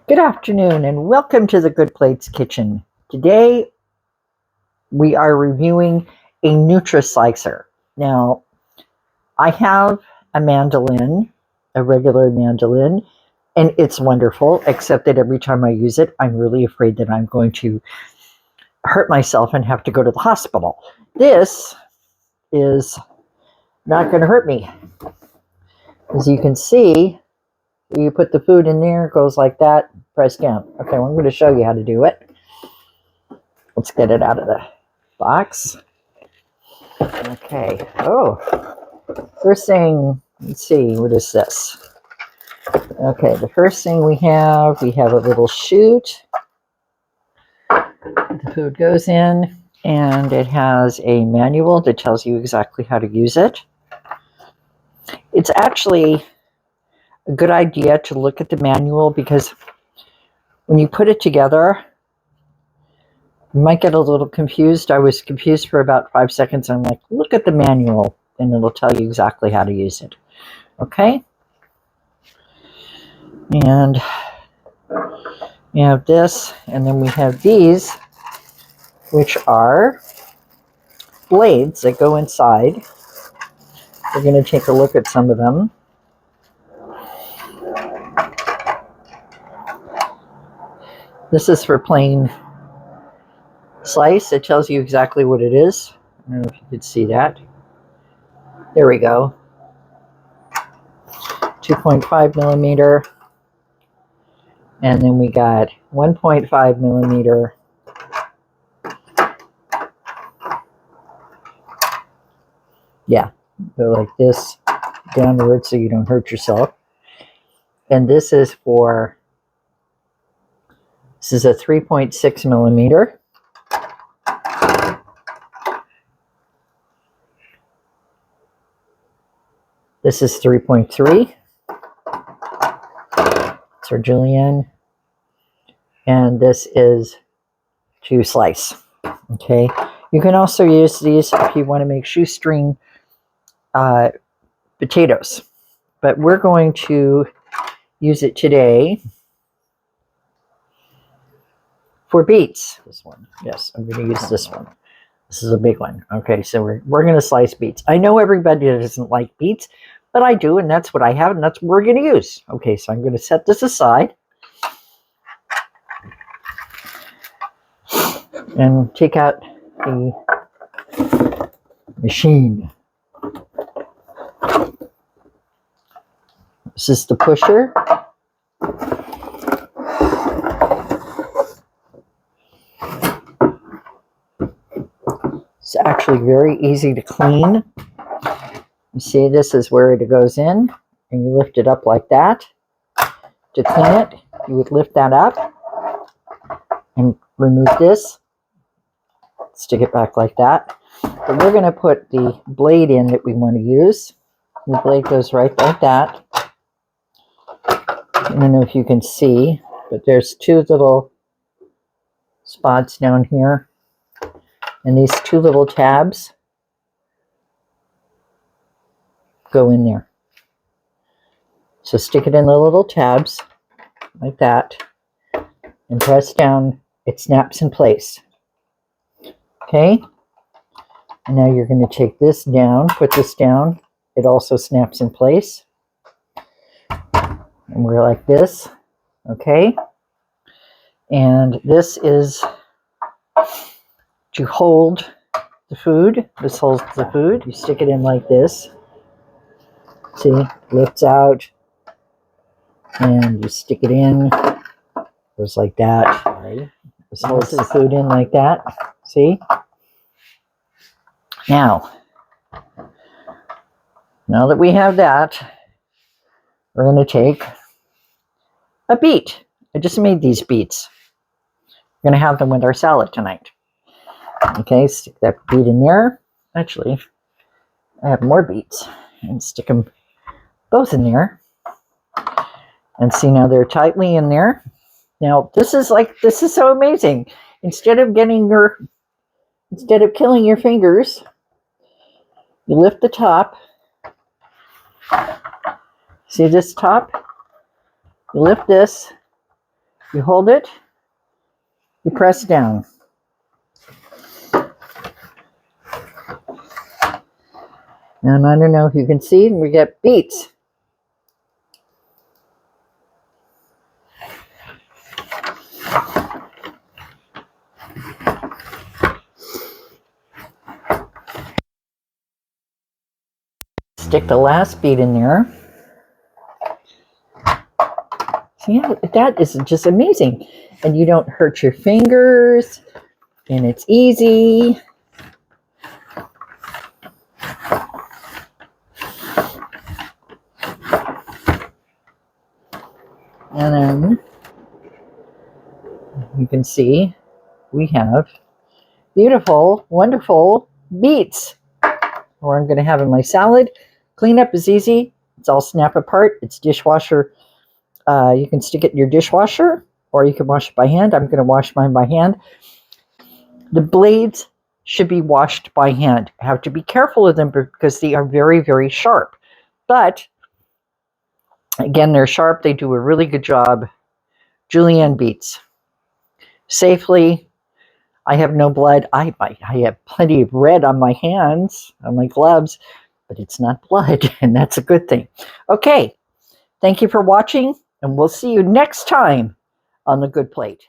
Good afternoon and welcome to the Good Plates Kitchen. Today we are reviewing a Nutrislicer. Now, I have a mandolin, a regular mandolin, and it's wonderful, except that every time I use it, I'm really afraid that I'm going to hurt myself and have to go to the hospital. This is not going to hurt me. As you can see, you put the food in there, it goes like that, press down. Okay, well, I'm going to show you how to do it. Let's get it out of the box. Okay. Oh, first thing, let's see, what is this? Okay, the first thing we have a little chute. The food goes in, and it has a manual that tells you exactly how to use it. It's actually a good idea to look at the manual because when you put it together, you might get a little confused. I was confused for about 5 seconds. I'm like, look at the manual, and it'll tell you exactly how to use it. Okay? And we have this, and then we have these, which are blades that go inside. We're going to take a look at some of them. This is for plain slice. It tells you exactly what it is. I don't know if you could see that. There we go. 2.5 millimeter. And then we got 1.5 millimeter. Yeah, go like this downward so you don't hurt yourself. And this is a 3.6 millimeter. This is 3.3. It's for julienne. And this is to slice. Okay. You can also use these if you want to make shoestring potatoes. But we're going to use it today for beets. This one. Yes, I'm going to use this one. This is a big one. Okay, so we're going to slice beets. I know everybody doesn't like beets, but I do, and that's what I have, and that's what we're going to use. Okay, so I'm going to set this aside and take out the machine. This is the pusher. It's actually very easy to clean. You see, this is where it goes in, and you lift it up like that. To clean it, you would lift that up and remove this. Stick it back like that. But we're going to put the blade in that we want to use. The blade goes right like that. I don't know if you can see, but there's two little spots down here. And these two little tabs go in there. So stick it in the little tabs like that and press down. It snaps in place. Okay? And now you're going to take this down, put this down. It also snaps in place. And we're like this. Okay? And this is to hold the food. This holds the food. You stick it in like this. See? Lifts out. And you stick it in. Goes like that. Right. This holds the food in like that. See? Now that we have that, we're going to take a beet. I just made these beets. We're going to have them with our salad tonight. Okay, stick that beet in there. Actually, I have more beets. And stick them both in there. And see, now they're tightly in there. Now, this is so amazing. Instead of killing your fingers, you lift the top. See this top? You lift this, You hold it, you press down. And I don't know if you can see, we get beets. Stick the last beet in there. So yeah, that is just amazing. And you don't hurt your fingers, and it's easy. And then you can see we have beautiful, wonderful beets. Or I'm going to have in my salad. Cleanup is easy. It's all snap apart. It's dishwasher. You can stick it in your dishwasher, or you can wash it by hand. I'm going to wash mine by hand. The blades should be washed by hand. You have to be careful of them because they are very, very sharp. But again, they're sharp. They do a really good job. Julienne beets. Safely. I have no blood. I have plenty of red on my hands, on my gloves, but it's not blood, and that's a good thing. Okay, thank you for watching, and we'll see you next time on The Good Plate.